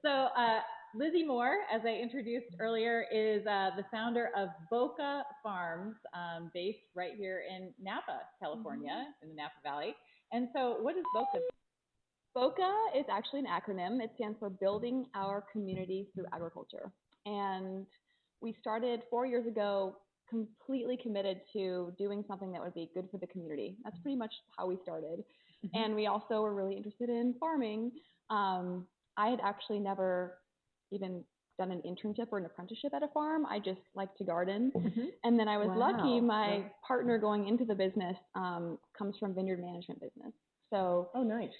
So Lizzie Moore, as I introduced earlier, is the founder of BOCA Farms, based right here in Napa, California, in the Napa Valley. And so what is BOCA? BOCA is actually an acronym. It stands for Building Our Community Through Agriculture. And we started 4 years ago, completely committed to doing something that would be good for the community. That's pretty much how we started. Mm-hmm. And we also were really interested in farming. I had actually never even done an internship or an apprenticeship at a farm. I just like to garden. Mm-hmm. And then I was lucky. My partner going into the business comes from vineyard management business. So, oh, nice.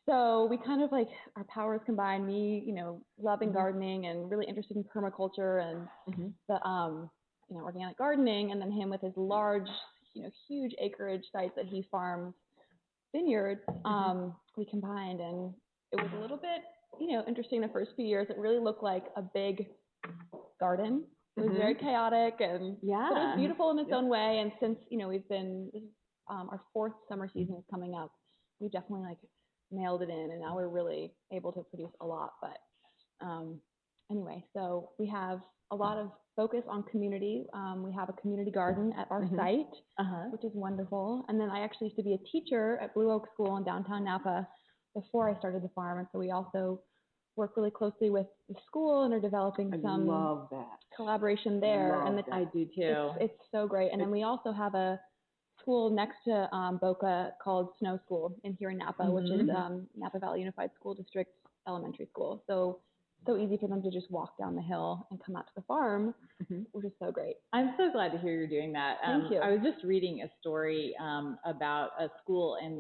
So we kind of like our powers combined. Me, loving mm-hmm. gardening and really interested in permaculture and mm-hmm. the organic gardening, and then him with his large, huge acreage sites that he farms vineyards. Mm-hmm. We combined, and it was a little bit, interesting the first few years. It really looked like a big garden. It was mm-hmm. very chaotic, and but it was beautiful in its own way. And since we've been our fourth summer season is coming up, we definitely nailed it in, and now we're really able to produce a lot. But anyway, so we have a lot of focus on community. We have a community garden at our mm-hmm. site, which is wonderful. And then I actually used to be a teacher at Blue Oak School in downtown Napa before I started the farm. And so we also work really closely with the school and are developing some collaboration there. I do too. It's so great. And then we also have a school next to BOCA called Snow School here in Napa, mm-hmm. which is Napa Valley Unified School District Elementary School. So easy for them to just walk down the hill and come out to the farm, mm-hmm. which is so great. I'm so glad to hear you're doing that. Thank you. I was just reading a story about a school in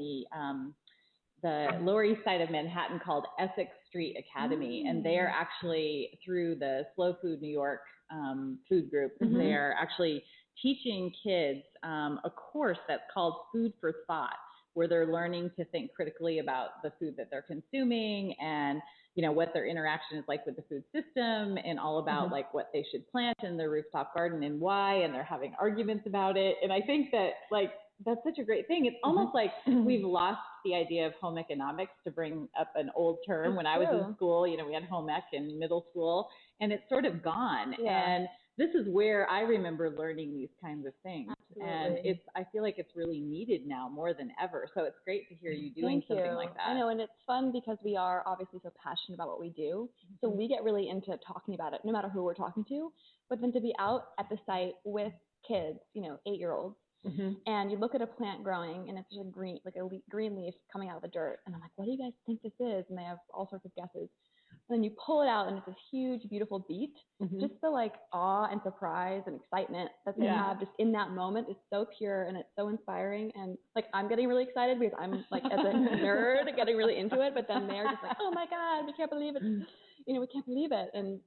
the Lower East Side of Manhattan called Essex Street Academy, and they are actually, through the Slow Food New York food group, mm-hmm. they are actually teaching kids a course that's called Food for Thought, where they're learning to think critically about the food that they're consuming and, what their interaction is like with the food system and all about mm-hmm. What they should plant in their rooftop garden and why, and they're having arguments about it. And I think that that's such a great thing. It's almost mm-hmm. like we've lost the idea of home economics, to bring up an old term. When I was in school, we had home ec in middle school, and it's sort of gone. Yeah. And this is where I remember learning these kinds of things. Absolutely. And I feel like it's really needed now more than ever. So it's great to hear you doing something like that. I know, and it's fun because we are obviously so passionate about what we do. Mm-hmm. So we get really into talking about it, no matter who we're talking to. But then to be out at the site with kids, 8-year-olds, mm-hmm. and you look at a plant growing, and it's just a green leaf coming out of the dirt. And I'm like, what do you guys think this is? And they have all sorts of guesses. And then you pull it out, and it's this huge, beautiful beet. Mm-hmm. Just the awe and surprise and excitement that they have just in that moment is so pure, and it's so inspiring. And I'm getting really excited because I'm as a nerd getting really into it. But then they're just oh my God, we can't believe it. We can't believe it. And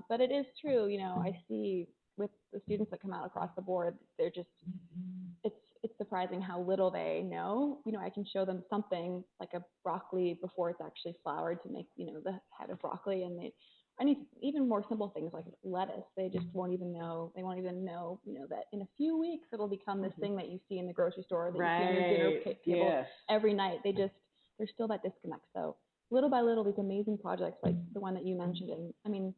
but it is true. I see with the students that come out across the board, they're just it's surprising how little they know. I can show them something like a broccoli before it's actually flowered to make, the head of broccoli, and even more simple things like lettuce. They just won't even know. They won't even know, that in a few weeks it'll become this thing that you see in the grocery store that you see on your dinner table every night. There's still that disconnect. So little by little, these amazing projects like the one that you mentioned, and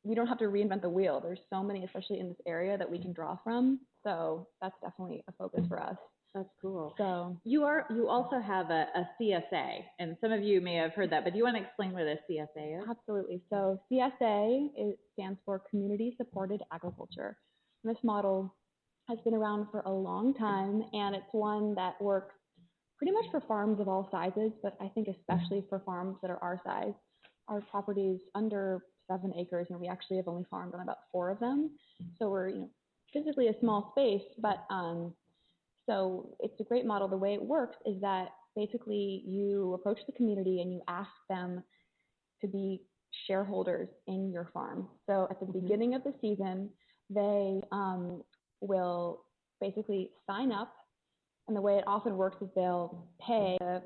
we don't have to reinvent the wheel. There's so many, especially in this area, that we can draw from. So that's definitely a focus for us. That's cool. So you also have a CSA, and some of you may have heard that, but do you want to explain what a CSA is? Absolutely. So CSA stands for Community Supported Agriculture. And this model has been around for a long time, and it's one that works pretty much for farms of all sizes, but I think especially for farms that are our size. Our properties under 7 acres, and we actually have only farmed on about 4 of them. So we're, physically a small space, but so it's a great model. The way it works is that basically you approach the community and you ask them to be shareholders in your farm. So at the beginning of the season, they will basically sign up, and the way it often works is they'll pay a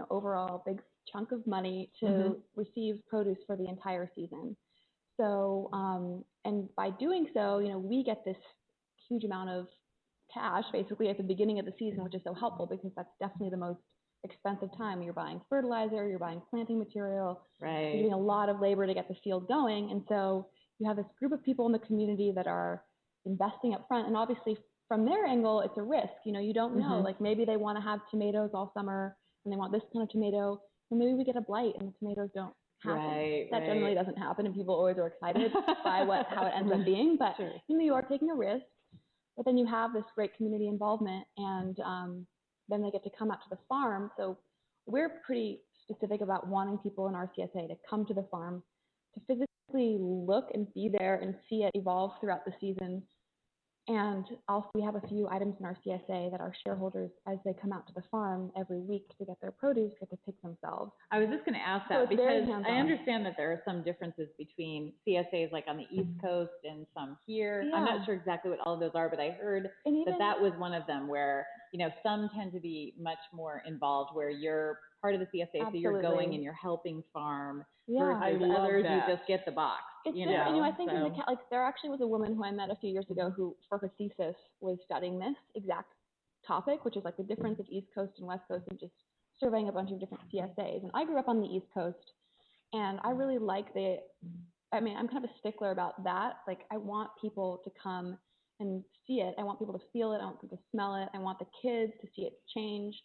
overall big chunk of money to receive produce for the entire season. So, and by doing so, we get this huge amount of cash basically at the beginning of the season, which is so helpful because that's definitely the most expensive time. You're buying fertilizer, you're buying planting material, Right. you're doing a lot of labor to get the field going. And so you have this group of people in the community that are investing up front. And obviously from their angle, it's a risk. You know, you don't know, like maybe they want to have tomatoes all summer and they want this kind of tomato, and maybe we get a blight and the tomatoes don't happen. Right, that generally doesn't happen, and people always are excited by how it ends up being. But you know, you are taking a risk, but then you have this great community involvement, and then they get to come out to the farm. So we're pretty specific about wanting people in our CSA to come to the farm, to physically look and be there and see it evolve throughout the season. And also we have a few items in our CSA that our shareholders, as they come out to the farm every week to get their produce, get to pick themselves. I was just going to ask that, because I understand that there are some differences between CSAs like on the East Coast and some here. I'm not sure exactly what all of those are, but I heard that was one of them where, you know, some tend to be much more involved, where you're part of the CSA, so you're going and you're helping farm, versus others you just get the box. You know, I think in the there actually was a woman who I met a few years ago who, for her thesis, was studying this exact topic, which is like the difference of East Coast and West Coast, and just surveying a bunch of different CSAs. And I grew up on the East Coast, and I really like I'm kind of a stickler about that. Like, I want people to come and see it. I want people to feel it. I want people to smell it. I want the kids to see it change.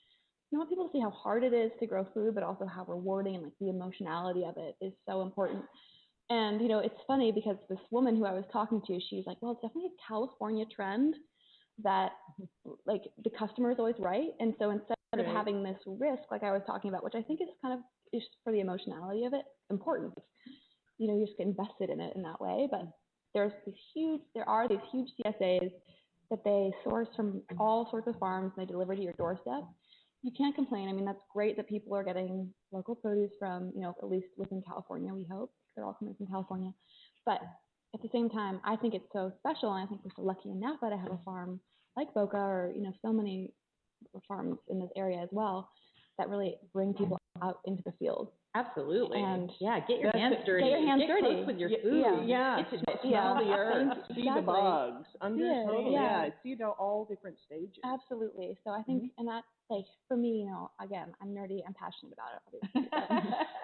I want people to see how hard it is to grow food, but also how rewarding, and like the emotionality of it is so important. And, you know, it's funny because this woman who I was talking to, she's like, well, it's definitely a California trend that like the customer is always right. And so instead of having this risk, like I was talking about, which I think is kind of, is for the emotionality of it, important. You know, you just get invested in it in that way. But there are these huge CSAs that they source from all sorts of farms, and they deliver to your doorstep. You can't complain. I mean, that's great that people are getting local produce from, you know, at least within California, we hope. They're all coming from California. But at the same time, I think it's so special, and I think we're so lucky in Napa to have a farm like BOCA, or, you know, so many farms in this area as well, that really bring people out into the field. Absolutely. And get your hands dirty. Get your hands dirty. Close with your food. Smell the earth, see the bugs, see it all different stages. Absolutely. So I think, and that, like, for me, you know, again, I'm nerdy, I'm passionate about it, obviously.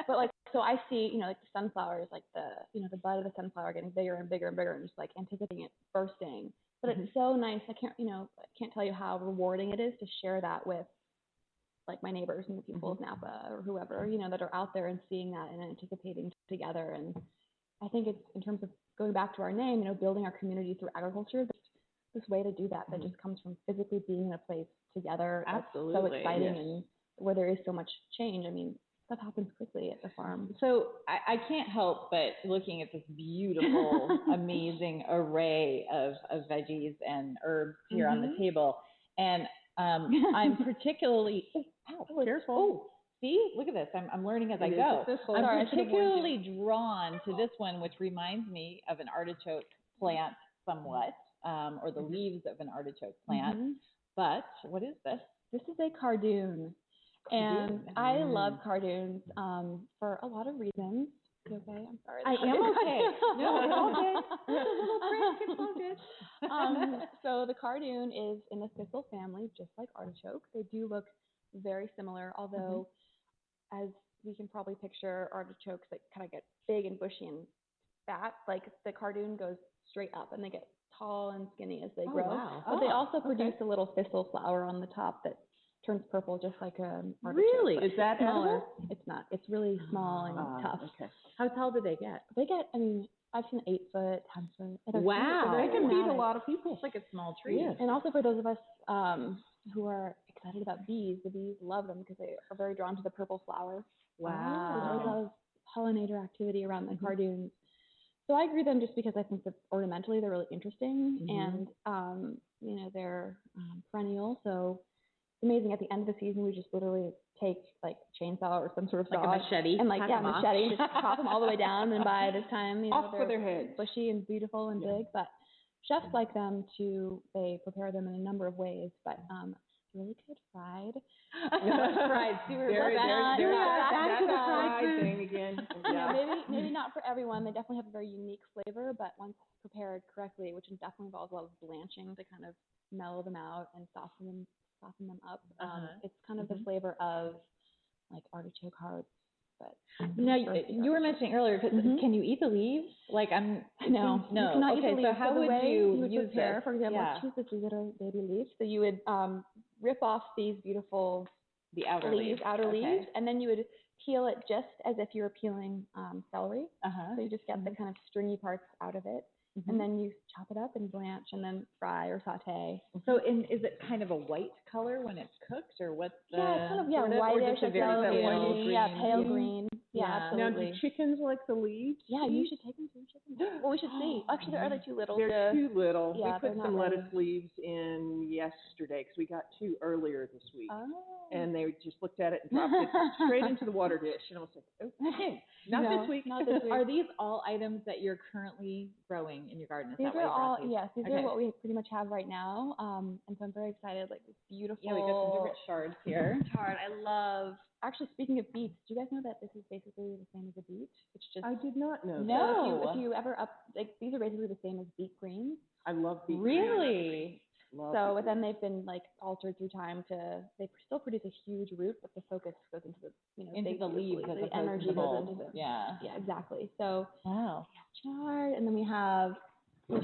But like, so I see, you know, like the sunflowers, like the bud of the sunflower getting bigger and bigger and bigger, and just like anticipating it bursting. But it's so nice. I can't tell you how rewarding it is to share that with, like, my neighbors and the people of Napa or whoever, you know, that are out there and seeing that and anticipating together. And I think it's, in terms of going back to our name, you know, building our community through agriculture, this way to do that just comes from physically being in a place together. Absolutely. It's so exciting, and where there is so much change. I mean, stuff happens quickly at the farm. So I can't help but looking at this beautiful, amazing array of veggies and herbs here on the table. And I'm particularly, careful. See, look at this. I'm learning as I go. I'm particularly drawn to this one, which reminds me of an artichoke plant somewhat, or the leaves of an artichoke plant. But what is this? This is a cardoon. And I love cardoons for a lot of reasons. You okay? I'm sorry. I am okay. No, it's all good. It's a little prick. It's all good. So the cardoon is in the thistle family, just like artichoke. They do look very similar, although as we can probably picture, artichokes that kind of get big and bushy and fat, like the cardoon goes straight up, and they get tall and skinny as they grow. Wow. But they also produce a little thistle flower on the top that turns purple, just like an artichoke. Really? Is that smaller? It's not. It's really small and tough. Okay. How tall do they get? They get, I mean, I've seen 8 foot, 10 foot. Wow. They can feed a lot of people. It's like a small tree. Yes. And also for those of us who are excited about bees, the bees love them because they are very drawn to the purple flower. Wow. There's a lot of pollinator activity around the cardoons. So I grew them just because I think that ornamentally they're really interesting, and you know, they're perennial. So it's amazing. At the end of the season, we just literally take like a chainsaw or some sort of saw, like a machete, and like machete, and just chop them all the way down. And by this time, you know, off with their heads, bushy and beautiful and big. But chefs like them too. They prepare them in a number of ways, but really good fried. Fried. That's a fried thing again. Maybe not for everyone. They definitely have a very unique flavor, but once prepared correctly, which definitely involves a lot of blanching to kind of mellow them out and soften them up, it's kind of the flavor of like artichoke hearts. But now you were mentioning earlier, can you eat the leaves? Like no. You cannot eat the leaves. So how would you would use prepare, this? for example, choose the little baby leaves. So you would rip off these beautiful outer leaves, and then you would peel it just as if you were peeling celery. So you just get the kind of stringy parts out of it. And then you chop it up and blanch and then fry or saute. So is it kind of a white color when it's cooked, or what's the... Yeah, it's kind of, whitish, pale green. Yeah, absolutely. Now, do chickens like the leaves? Yeah, you should take them to chickens. Well, we should see. Actually, are they too little? They're too little. Yeah, we put some lettuce leaves in yesterday because we got 2 earlier this week. Oh. And they just looked at it and dropped it straight into the water dish. And I was like, okay, not this week. Are these all items that you're currently growing in your garden? These are all, yes, these are what we pretty much have right now. And so I'm very excited, like this beautiful. Yeah, we got some different shards here. Actually, speaking of beets, do you guys know that this is basically the same as a beet? It's just. I did not know that. No. So if you ever these are basically the same as beet greens. I love beet greens. Really? But then they've been like altered through time they still produce a huge root, but the focus goes into the, into the leaves, the energy goes into them. Yeah, exactly. So, wow. Chard, and then we have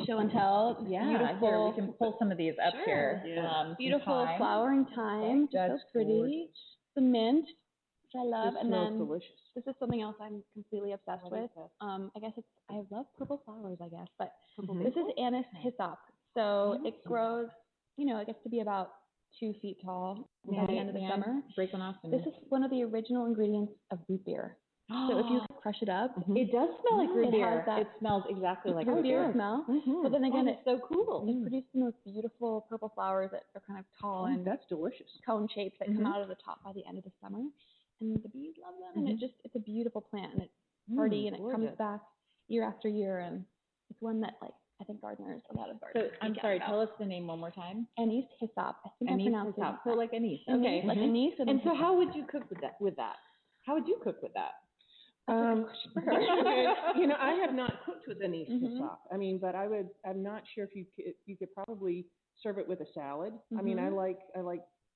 show and tell. Yeah, beautiful. Here, we can pull some of these up here. Yeah. Beautiful flowering thyme, just so pretty. Gorgeous. The mint, which I love, this and then delicious. This is something else I'm completely obsessed with. I guess I love purple flowers, I guess, but this is Anise Hyssop. So it grows, it gets to be about 2 feet tall by the end of the summer. Break one off. This is one of the original ingredients of root beer. So if you crush it up, it does smell like root beer. It smells exactly like root beer smell. But then again, it's so cool. It produces the most beautiful purple flowers that are kind of tall and that's delicious. Cone shaped that come out of the top by the end of the summer, and the bees love them. And it's a beautiful plant, and it's hardy, and it comes back year after year, and it's one that I think a lot of gardeners. So I'm sorry, tell us the name one more time. Anise Hyssop. I think I pronounced it. So like anise. Okay. Like anise. And so how would you cook with that? How would you cook with that? I have not cooked with anise hyssop. I mean, but I'm not sure if you could probably serve it with a salad. I mean, I like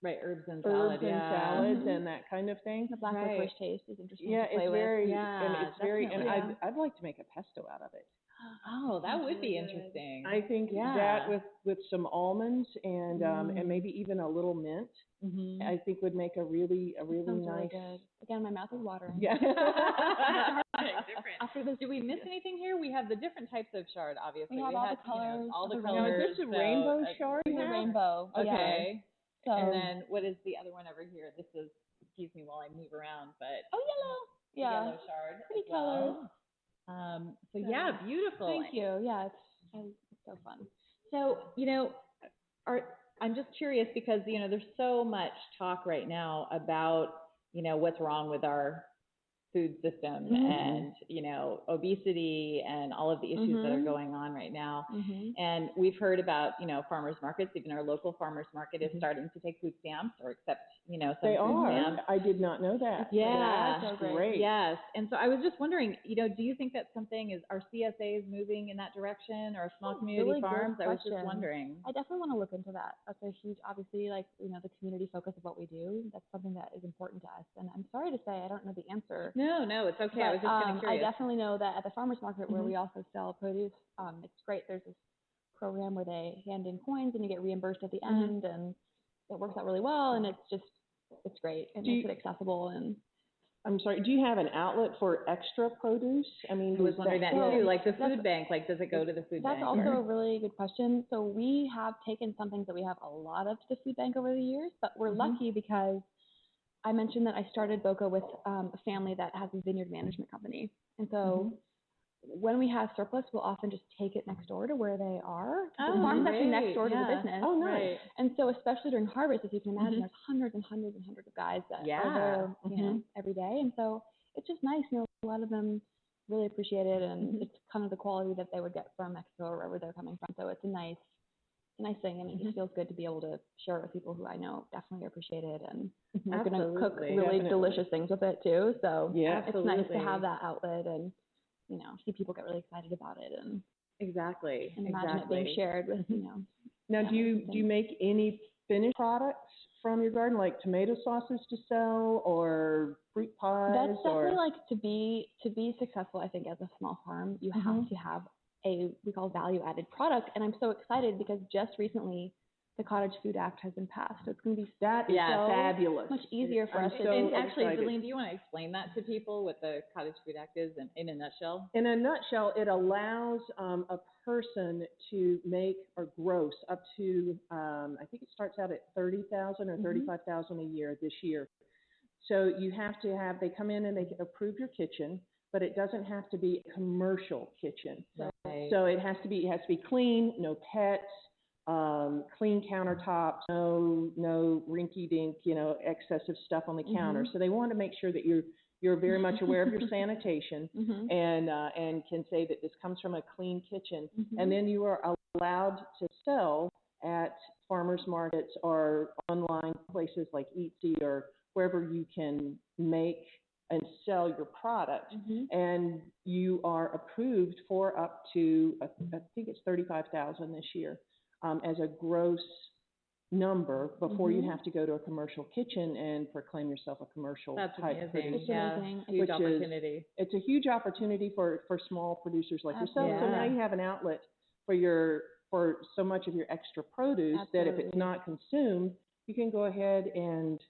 herbs and salads and that kind of thing. The black licorice taste is interesting. Yeah, to play it's very with. and it's very and I'd like to make a pesto out of it. Oh, that would be interesting. I think that with some almonds and maybe even a little mint, I think would make a really nice. Really good. Again, my mouth is watering. Yeah. After this, do we miss anything here? We have the different types of chard, obviously. We have all the colors. All the colors. Now, is this a rainbow chard? It's a rainbow. Okay. So, and then what is the other one over here? This is, excuse me while I move around, but yellow. Yeah. Yellow chard. Pretty colors. Beautiful. Thank you. Yeah, it's so fun. So, I'm just curious because, there's so much talk right now about, what's wrong with our food system and, obesity and all of the issues that are going on right now. And we've heard about, farmers markets. Even our local farmers market is starting to take food stamps or accept, some they food stamps. I did not know that. Yeah, that's great. Yes. And so I was just wondering, do you think that's are CSAs moving in that direction, or small community farms? I was just wondering. I definitely want to look into that. That's a huge, obviously, the community focus of what we do. That's something that is important to us. And I'm sorry to say I don't know the answer. No, it's okay. But, I was just kind of curious. I definitely know that at the farmers market where we also sell produce, it's great. There's this program where they hand in coins and you get reimbursed at the end, and it works out really well. And it's great. It makes it accessible. And I'm sorry, do you have an outlet for extra produce? I mean, I was wondering that too. Like the food bank, does it go to the food bank? That's also a really good question. So we have taken some things that we have a lot of to the food bank over the years, but we're lucky because I mentioned that I started BOCA with a family that has a vineyard management company. And so when we have surplus, we'll often just take it next door to where they are. The farm's actually next door to the business. Oh, nice. Right. And so especially during harvest, as you can imagine, there's hundreds and hundreds and hundreds of guys that are there every day. And so it's just nice. A lot of them really appreciate it, and it's kind of the quality that they would get from Mexico or wherever they're coming from. So it's a nice thing, and it just feels good to be able to share it with people who I know definitely appreciate it, and are going to cook really delicious things with it too. So it's nice to have that outlet and see people get really excited about it, and imagine it being shared with Now, do you make any finished products from your garden, like tomato sauces to sell or fruit pies? That's definitely like to be successful, I think, as a small farm, you have to have we call value-added product. And I'm so excited because just recently the Cottage Food Act has been passed. So it's going to be fabulous. Much easier for us to do. And actually, Celine, do you want to explain that to people, what the Cottage Food Act is in a nutshell? In a nutshell, it allows a person to make or gross up to, I think it starts out at $30,000 or $35,000 a year this year. So you have to they come in and they approve your kitchen, but it doesn't have to be a commercial kitchen. Right. So it has to be clean, no pets, clean countertops, no rinky-dink, excessive stuff on the counter. So they want to make sure that you're very much aware of your sanitation and can say that this comes from a clean kitchen. And then you are allowed to sell at farmers markets or online places like Etsy or wherever you can make and sell your product. And you are approved for up to, I think it's $35,000 this year, as a gross number before you have to go to a commercial kitchen and proclaim yourself a commercial type producer. It's amazing. Huge opportunity. It's a huge opportunity for small producers like yourself. So now you have an outlet for so much of your extra produce that if it's not consumed, you can go ahead and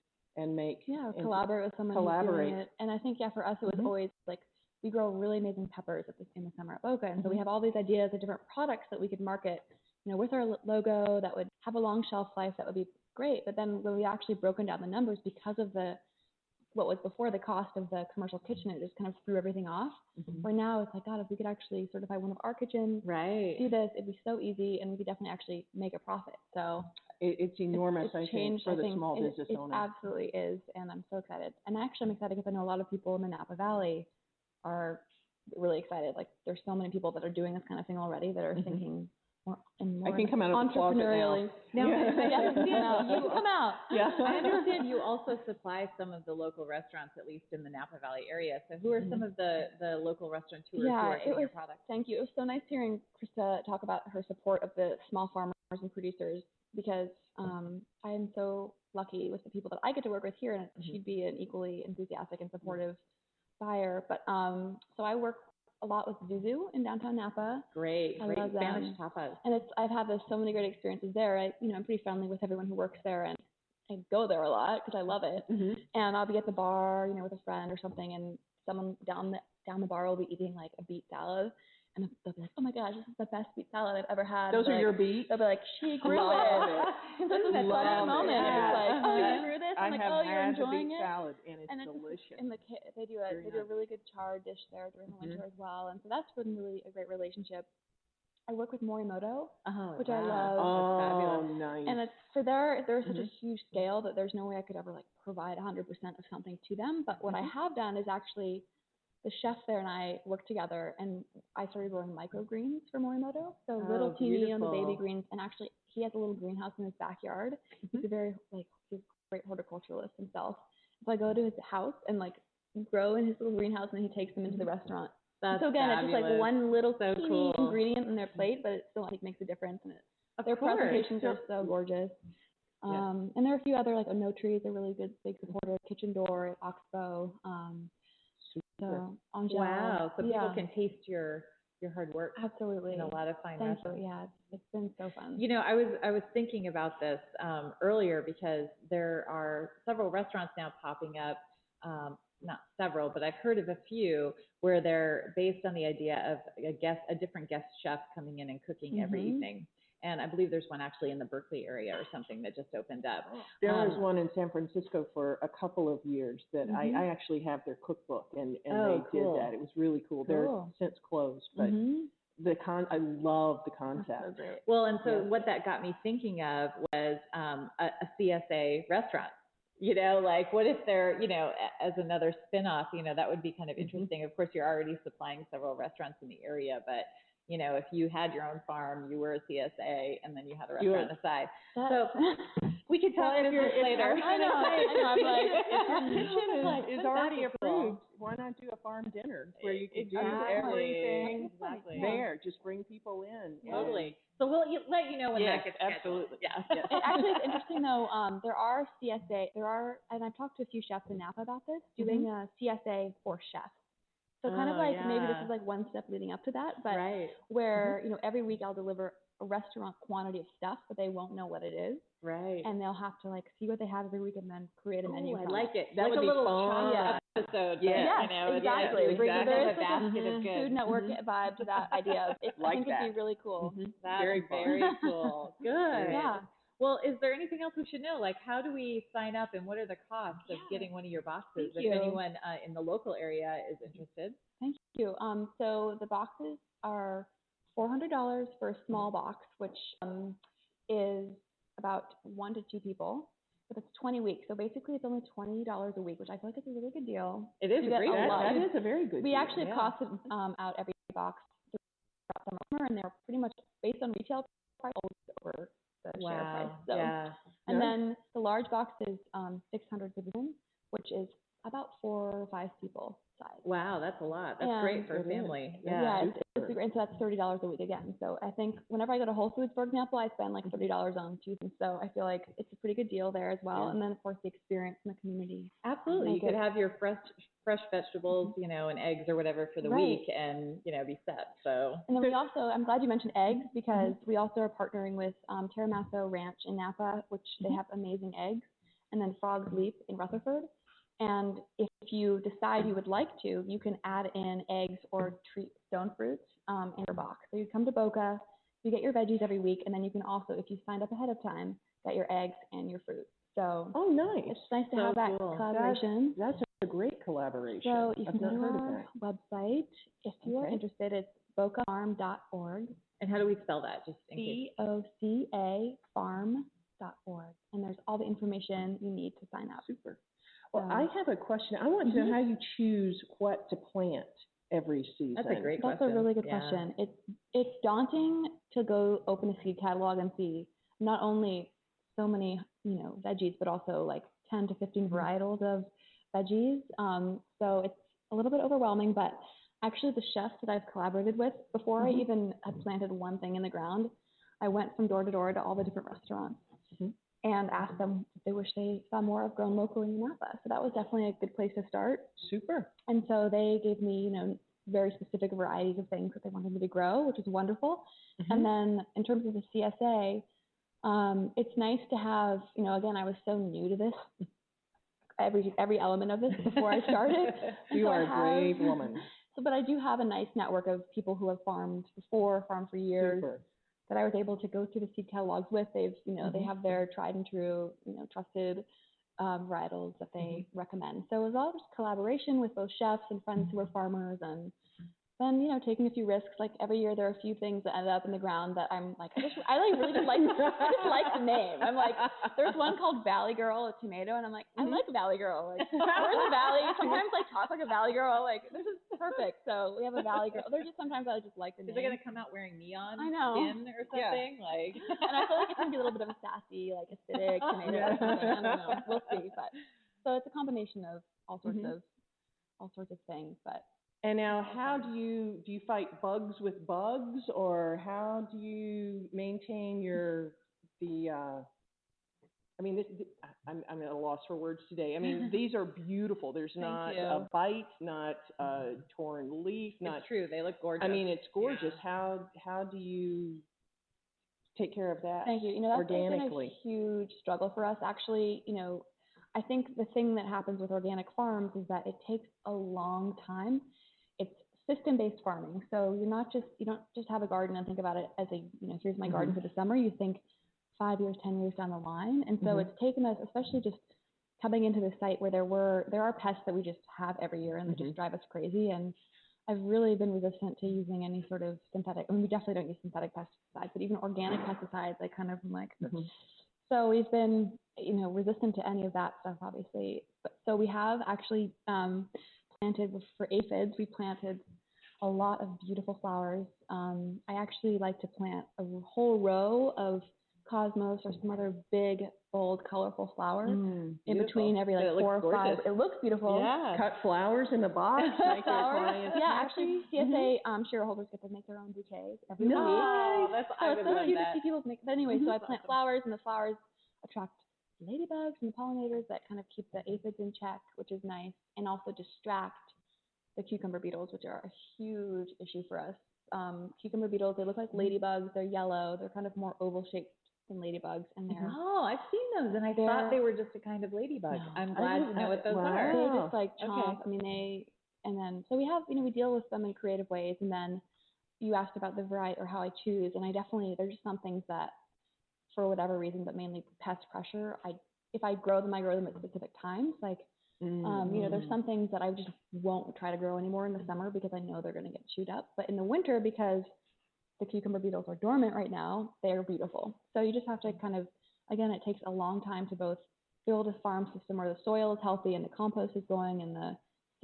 make collaborate with someone who's doing it. And I think for us it was always like we grow really amazing peppers in the summer at BOCA, and so we have all these ideas of different products that we could market, with our logo that would have a long shelf life. That would be great. But then when we actually broken down the numbers because of what was before the cost of the commercial kitchen, it just kind of threw everything off. Where now it's like, God, if we could actually certify one of our kitchens, do this, it'd be so easy, and we could definitely actually make a profit. So it's enormous, I think, for the small business owner. It absolutely is, and I'm so excited. And actually, I'm excited because I know a lot of people in the Napa Valley are really excited. Like, there's so many people that are doing this kind of thing already that are thinking more I can come out of the closet now. You come out. Yeah. I understand you also supply some of the local restaurants, at least in the Napa Valley area. So who are some of the local restaurateurs who are getting your product? Thank you. It was so nice hearing Krista talk about her support of the small farmers and producers, because I am so lucky with the people that I get to work with here, and she'd be an equally enthusiastic and supportive buyer. But so I work a lot with Zuzu in downtown Napa. Great Spanish tapas. And I've had so many great experiences there. I'm pretty friendly with everyone who works there, and I go there a lot because I love it. And I'll be at the bar, with a friend or something, and someone down the bar will be eating like a beet salad. And they'll be like, oh my gosh, this is the best beet salad I've ever had. Those are your beets? They'll be like, she grew it. This is that funny moment. It's like, oh, you grew this? I'm like, oh, you're enjoying it? Salad, and it's delicious. And they do a really good char dish there during the winter as well. And so that's been really a great relationship. I work with Morimoto, which I love. Oh, fabulous. Nice. And they're such a huge scale that there's no way I could ever provide 100% of something to them. But what I have done is actually, the chef there and I worked together, and I started growing microgreens for Morimoto. So little teeny on the baby greens, and actually he has a little greenhouse in his backyard. He's a very he's a great horticulturalist himself. So I go to his house and grow in his little greenhouse, and then he takes them into the restaurant. That's so again, fabulous. It's just one little teeny cool ingredient in their plate, but it still makes a difference. And their presentations are so gorgeous. And there are a few other No Trees, a really good big supporter. Kitchen Door, Oxbow. So wow, so people can taste your hard work. Absolutely. In a lot of fine restaurants. Yeah, it's been so fun. I was thinking about this earlier because there are several restaurants now popping up, not several, but I've heard of a few where they're based on the idea of a different guest chef coming in and cooking every evening. And I believe there's one actually in the Berkeley area or something that just opened up. There was one in San Francisco for a couple of years that I actually have their cookbook, and they did that. It was really cool. They're since closed, but I love the concept. So well, and so what that got me thinking of was a CSA restaurant. What if they're, as another spinoff, that would be kind of interesting. Of course, you're already supplying several restaurants in the area, but you know, if you had your own farm, you were a CSA, and then you had a restaurant on the side. So we could talk business later. I know. I'm like, if your kitchen is already approved, why not do a farm dinner where you can do everything there? Just bring people in. Totally. So we'll let you know when that gets scheduled. Absolutely. Yeah. Actually, it's interesting though. There are and I've talked to a few chefs in Napa about this, doing a CSA for chefs. So kind of like maybe this is like one step leading up to that, but where, you know, every week I'll deliver a restaurant quantity of stuff, but they won't know what it is. Right. And they'll have to like see what they have every week and then create a menu. I like it. That like would a be little fun. episode. Yeah, you know, exactly. There is a basket of goods. Food Network vibe to that idea. I think it'd be really cool. That's very cool. Good. Yeah. Well, is there anything else we should know? Like, how do we sign up, and what are the costs of getting one of your boxes? If anyone in the local area is interested. Thank you. So the boxes are $400 for a small box, which is about 1 to 2 people. But it's 20 weeks. So basically it's only $20 a week, which I feel like is a really good deal. It is a great deal. That is a very good deal. We actually costed out every box throughout summer, and they're pretty much based on retail price over the share price. So, and then the large box is 600 citizens, which is about 4 or 5 people size. Wow, that's a lot. That's great for a family. It's great. And so that's $30 a week again. So I think whenever I go to Whole Foods, for example, I spend like $30 on 2 things. So I feel like it's a pretty good deal there as well. And then of course the experience in the community. Absolutely. You could have your fresh vegetables, you know, and eggs or whatever for the week, and you know, be set. So. And then we also, I'm glad you mentioned eggs, because we also are partnering with Terramasso Ranch in Napa, which they have amazing eggs, and then Frog's Leap in Rutherford. And if you decide you would like to, you can add in eggs or treat stone fruits in your box. So you come to BOCA, you get your veggies every week, and then you can also, if you signed up ahead of time, get your eggs and your fruit. So nice. It's nice to have that collaboration. That's a great collaboration. So you can go to our website if you are interested. It's bocafarm.org. And how do we spell that? Just in case. BOCA farm.org. And there's all the information you need to sign up. Super. Well, I have a question. I want to know how you choose what to plant every season. That's a great question. That's a really good question. It's daunting to go open a seed catalog and see not only so many, you know, veggies, but also like 10 to 15 varietals of veggies. So it's a little bit overwhelming, but actually the chefs that I've collaborated with, before I even had planted one thing in the ground, I went from door to door to all the different restaurants and asked them if they wish they saw more of grown locally in Napa. So that was definitely a good place to start. Super. And so they gave me, you know, very specific varieties of things that they wanted me to grow, which is wonderful. And then in terms of the CSA, it's nice to have, you know, again, I was so new to this, every element of this before I started. You are a brave woman. So, but I do have a nice network of people who have farmed before, farmed for years, that I was able to go through the seed catalogs with. They've, you know, they have their tried and true, you know, trusted varietals that they recommend. So it was all just collaboration with both chefs and friends who were farmers, and then, you know, taking a few risks. Like every year there are a few things that ended up in the ground that I'm like, I just like the name. I'm like, there's one called Valley Girl, a tomato, and I'm like, I like Valley Girl. Like, we're in the valley. Sometimes I talk like a Valley Girl. Like, this is perfect. So we have a Valley Girl. There's just sometimes I just like the name. Is it gonna come out wearing neon skin or something? Like, and I feel like it's gonna be a little bit of a sassy, like acidic tomato or something. I don't know. We'll see. But so it's a combination of all sorts of things. But and now, how do you fight bugs with bugs, or how do you maintain I'm at a loss for words today. I mean, these are beautiful. There's not a bite, not a torn leaf. It's true. They look gorgeous. I mean, it's gorgeous. Yeah. How do you take care of that? Thank you. You know, that's organically? Been a huge struggle for us. Actually, you know, I think the thing that happens with organic farms is that it takes a long time. It's system-based farming. So you don't just have a garden and think about it as here's my garden for the summer. You think 5 years, 10 years down the line. And so it's taken us, especially just coming into the site where there are pests that we just have every year and they just drive us crazy. And I've really been resistant to using any sort of synthetic. I mean, we definitely don't use synthetic pesticides, but even organic pesticides, I kind of am like, so we've been, you know, resistant to any of that stuff, obviously. So we have actually planted for aphids. We planted a lot of beautiful flowers. I actually like to plant a whole row of cosmos or some other big, bold, colorful flower in between every like 4 or 5. It looks beautiful. Yeah. Cut flowers in the box. Make your clients yeah, happy. actually, CSA shareholders get to make their own bouquets every week. Oh, I would so love cute that. to see people make. But anyway, so I plant flowers, and the flowers attract ladybugs and the pollinators that kind of keep the aphids in check, which is nice, and also distract the cucumber beetles, which are a huge issue for us. Cucumber beetles, they look like ladybugs. They're yellow. They're kind of more oval shaped than ladybugs, and they're I've seen those, and I thought they were just a kind of ladybug. No, I'm glad to know what those are. They just like chomp. Okay. I mean, and then so we have, we deal with them in creative ways. And then you asked about the variety or how I choose, and there's just some things that, for whatever reason, but mainly pest pressure, if I grow them at specific times. Like, there's some things that I just won't try to grow anymore in the summer because I know they're going to get chewed up. But in the winter, because the cucumber beetles are dormant right now, they're beautiful. So you just have to kind of, again, it takes a long time to both build a farm system where the soil is healthy and the compost is going and the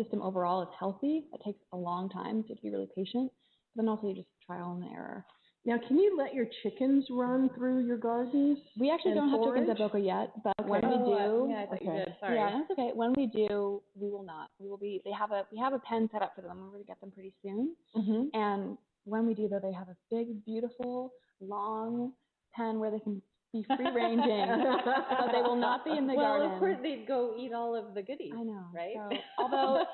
system overall is healthy. It takes a long time to be really patient. But then also you just trial and error. Now, can you let your chickens run through your gardens? We actually don't have chickens at BOCA yet, but when we do, I thought you did. Sorry. Yeah, that's okay. When we do, we will not. We will be. We have a pen set up for them. We're going to get them pretty soon. And when we do, though, they have a big, beautiful, long pen where they can be free ranging, but they will not be in the garden. Well, of course, they'd go eat all of the goodies. I know, right? So, although,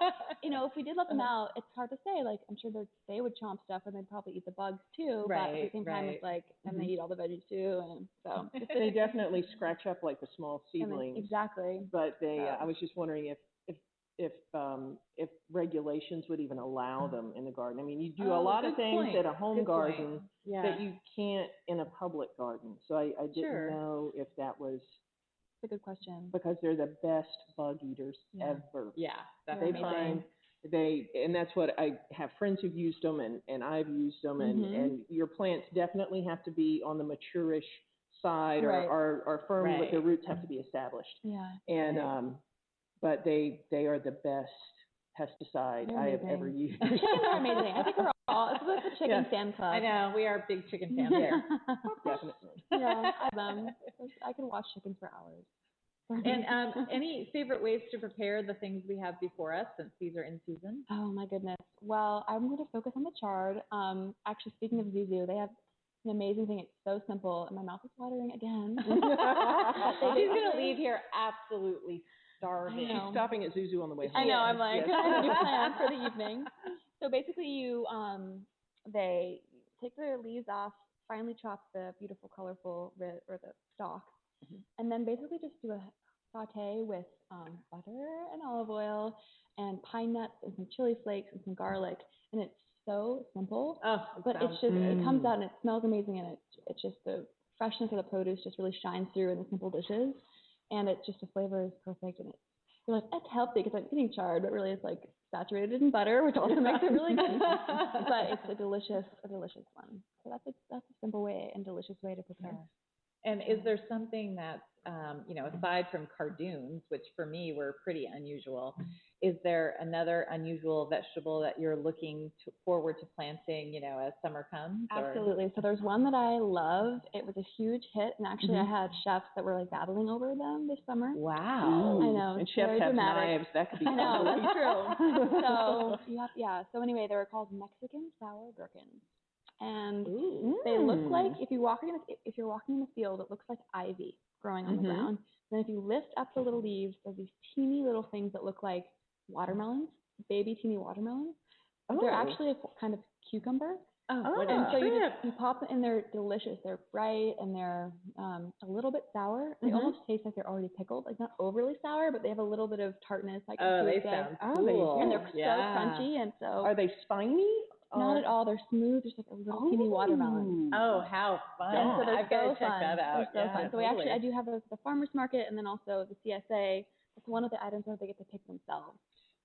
if we did let them out, it's hard to say. Like, I'm sure they would chomp stuff, and they'd probably eat the bugs too. But at the same time, it's like, and they eat all the veggies too, and so they definitely scratch up like the small seedlings. Exactly. But I was just wondering if regulations would even allow them in the garden. I mean, you do a lot of things at a home garden that you can't in a public garden. So I didn't know if that was. That's a good question. Because they're the best bug eaters ever. Yeah, they find and that's what I have friends who've used them, and I've used them, and your plants definitely have to be on the mature-ish side or firm, but their roots have to be established. Yeah. And but they are the best pesticide I have ever used. Chickens are amazing. I think we're all, it's like the chicken fan club. I know, we are big chicken fans here. Definitely. Yeah, I can watch chickens for hours. And any favorite ways to prepare the things we have before us since these are in season? Oh my goodness. Well, I'm going to focus on the chard. Actually, speaking of Zuzu, they have an amazing thing. It's so simple, and my mouth is watering again. She's going to leave here absolutely starving. She's stopping at Zuzu on the way home. I know. I'm like, I have a new plan for the evening. So basically, they take the leaves off, finely chop the beautiful, colorful or the stalks, and then basically just do a saute with butter and olive oil and pine nuts and some chili flakes and some garlic, and it's so simple. But it's just it comes out and it smells amazing, and it's just the freshness of the produce just really shines through in the simple dishes, and it's just the flavor is perfect, and you're like, that's healthy because I'm eating chard, but really it's like saturated in butter, which also makes it really good. But it's a delicious one. So that's a simple way and delicious way to prepare. And is there something that's, aside from cardoons, which for me were pretty unusual, is there another unusual vegetable that you're looking forward to planting, as summer comes? Absolutely. So there's one that I love. It was a huge hit, and actually I had chefs that were like battling over them this summer. Wow. I know. And chefs have knives. That could be fun. I know, that's true. So So anyway, they were called Mexican sour gherkins. And they look like, if you're walking in the field, it looks like ivy growing on the ground. Then if you lift up the little leaves, there's these teeny little things that look like watermelons, baby teeny watermelons. They're actually a kind of cucumber. And so you pop them, and they're delicious. They're bright, and they're a little bit sour. They almost taste like they're already pickled, like not overly sour, but they have a little bit of tartness. Like they sound cool. And they're so crunchy, and so. Are they spiny? Not at all. They're smooth, just like a little teeny watermelon. Oh, how fun! So I've got to check that out. They're so fun. So I do have those at the farmers market, and then also the CSA. It's one of the items where they get to pick themselves.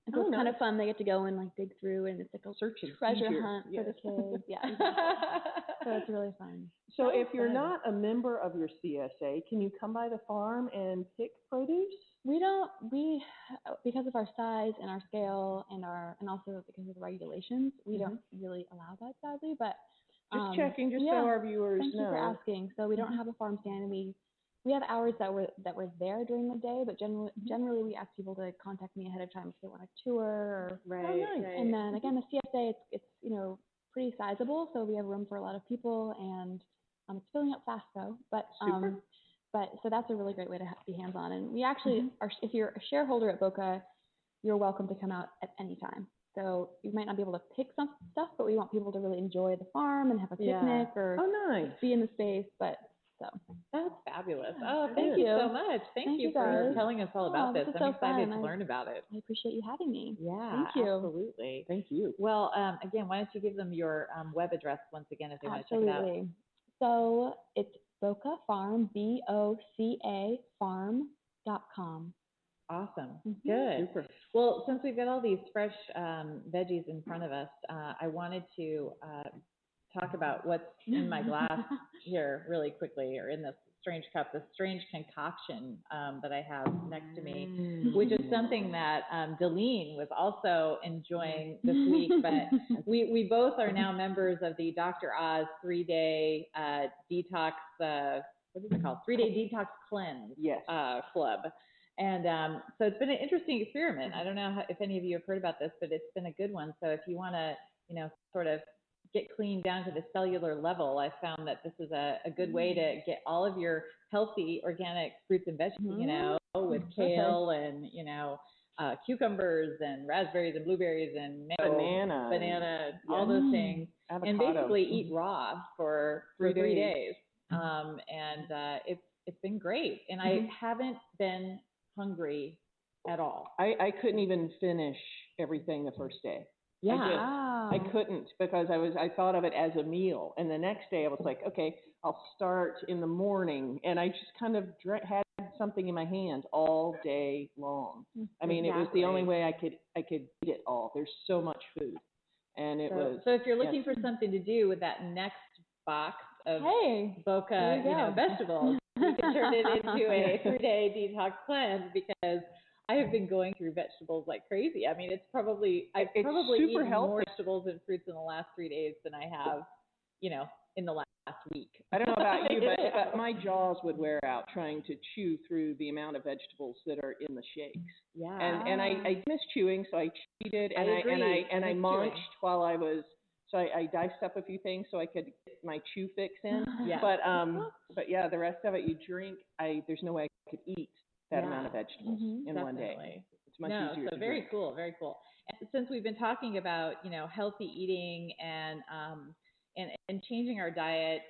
And so it's kind of fun. They get to go and like dig through, and it's like a treasure hunt for the kids. Yeah. So it's really fun. So if you're not a member of your CSA, can you come by the farm and pick produce? because of our size and our scale and also because of the regulations, we don't really allow that, sadly. But just checking, just so our viewers thank know. you for asking. So we don't have a farm stand, and we have hours that we're there during the day, but generally we ask people to contact me ahead of time if they want a tour. Or, right. And then again, the CSA, it's pretty sizable, so we have room for a lot of people, and it's filling up fast though. But so that's a really great way to be hands-on. And we actually are, if you're a shareholder at BOCA, you're welcome to come out at any time. So you might not be able to pick some stuff, but we want people to really enjoy the farm and have a picnic or be in the space. But so that's fabulous. Oh, thank you so much. Thank you for telling us all about this. I'm excited to learn about it. I appreciate you having me. Yeah, thank you. Absolutely. Thank you. Well, again, why don't you give them your web address once again if they want to check it out? Absolutely. So it's BOCA Farm, BOCA Farm.com. Awesome. Good. Super. Well, since we've got all these fresh veggies in front of us, I wanted to talk about what's in my glass here really quickly, or in this strange cup, this strange concoction that I have next to me, which is something that Deline was also enjoying this week. But we both are now members of the Dr. Oz 3-day detox, what is it called? 3-day detox cleanse club. And so it's been an interesting experiment. I don't know if any of you have heard about this, but it's been a good one. So if you want to, sort of get clean down to the cellular level, I found that this is a good way to get all of your healthy organic fruits and vegetables, with kale and, cucumbers and raspberries and blueberries and mango, banana, all those things, avocado. And basically eat raw for 3 days. It's been great. And I haven't been hungry at all. I couldn't even finish everything the first day. I couldn't, because I thought of it as a meal, and the next day I was like, okay, I'll start in the morning, and I just kind of had something in my hand all day long. I mean, it was the only way I could eat it all. There's so much food, and it was. So if you're looking for something to do with that next box of BOCA, vegetables, you can turn it into a 3-day detox cleanse, because I have been going through vegetables like crazy. I mean, I've probably eaten more vegetables and fruits in the last 3 days than I have, in the last week. I don't know about you, but my jaws would wear out trying to chew through the amount of vegetables that are in the shakes. Yeah. And I miss chewing, so I cheated and I munched while I was. So I diced up a few things so I could get my chew fix in. But yeah, the rest of it, you drink. There's no way I could eat that amount of vegetables in one day. It's much easier to very drink. cool, very cool. And since we've been talking about, healthy eating and changing our diet,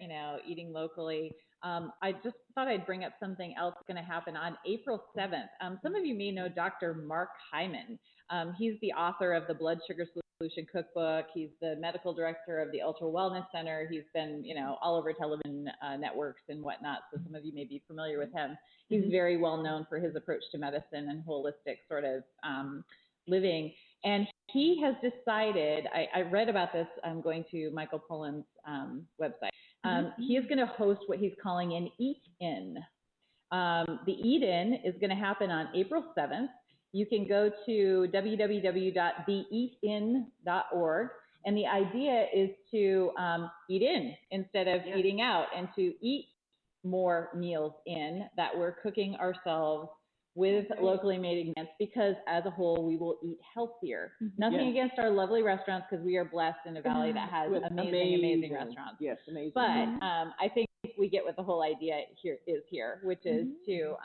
eating locally, I just thought I'd bring up something else going to happen on April 7th. Some of you may know Dr. Mark Hyman. He's the author of the Blood Sugar Solution Cookbook. He's the medical director of the Ultra Wellness Center. He's been, all over television networks and whatnot, so some of you may be familiar with him. He's very well known for his approach to medicine and holistic sort of living. And he has decided, I read about this, I'm going to Michael Pollan's website. He is going to host what he's calling an eat-in. The eat-in is going to happen on April 7th. You can go to www.theeatin.org, and the idea is to eat in instead of eating out, and to eat more meals in that we're cooking ourselves with locally made ingredients, because as a whole we will eat healthier. Nothing against our lovely restaurants, because we are blessed in a valley that has amazing restaurants. Yes, amazing. But I think we get what the whole idea here, which is to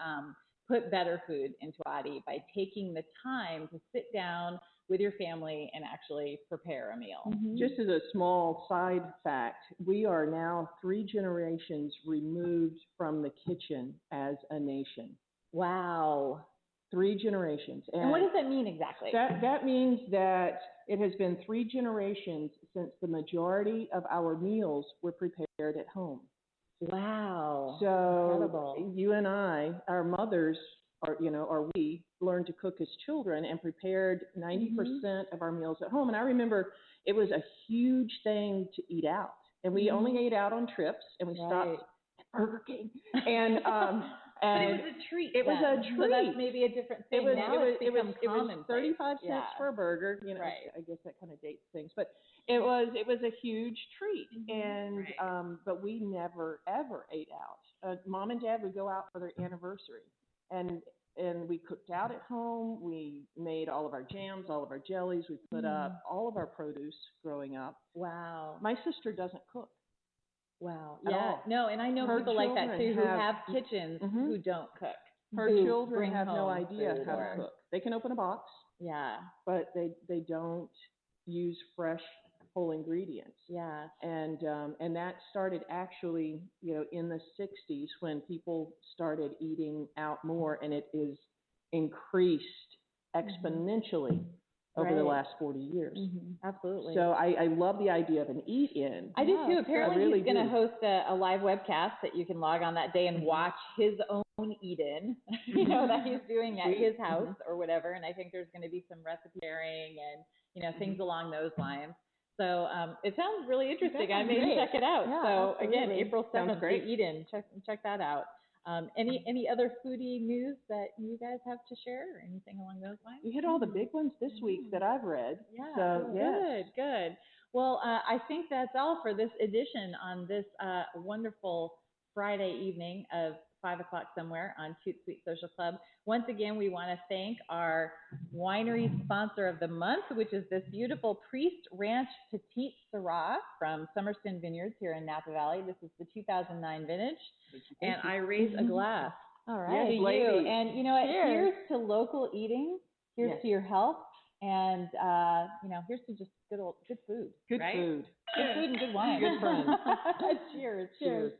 put better food into our body by taking the time to sit down with your family and actually prepare a meal. Just as a small side fact, we are now 3 generations removed from the kitchen as a nation. Wow. 3 generations. And what does that mean exactly? That means that it has been 3 generations since the majority of our meals were prepared at home. Wow. So incredible. You and I, our mothers, we learned to cook as children and prepared 90% of our meals at home. And I remember it was a huge thing to eat out. And we only ate out on trips, and we stopped at Burger King. And And but it was a treat. It was a treat. So that's maybe a different thing. It was 35 cents for a burger. You know, right. I guess that kind of dates things, but it was a huge treat. And but we never ever ate out. Mom and Dad would go out for their anniversary, and we cooked out at home. We made all of our jams, all of our jellies. We put up all of our produce growing up. Wow. My sister doesn't cook. Wow. At all. No, and I know people like that too who have kitchens who don't cook. Her children have no idea how to cook. They can open a box. Yeah. But they don't use fresh whole ingredients. Yeah. And that started actually, in the 60s when people started eating out more, and it is increased exponentially over the last 40 years. Absolutely. So I love the idea of an eat-in. I do too. Apparently he's going to host a live webcast that you can log on that day and watch his own eat-in, that he's doing at his house or whatever. And I think there's going to be some recipe sharing and, things along those lines. So it sounds really interesting. I may check it out. Yeah, so absolutely. Again, April 7th, the eat-in. Check that out. Any other foodie news that you guys have to share or anything along those lines? You hit all the big ones this week that I've read. Yeah, so, good. Well, I think that's all for this edition on this wonderful Friday evening of 5 o'clock somewhere on Toot Sweet Social Club. Once again, we want to thank our winery sponsor of the month, which is this beautiful Priest Ranch Petite Syrah from Summerston Vineyards here in Napa Valley. This is the 2009 vintage. Thank you. I raise a glass. All right. To you. And you know what? Here's to local eating. Here's to your health. And, here's to just good food. Good food. Good food and good wine. Good friends. Cheers. Cheers.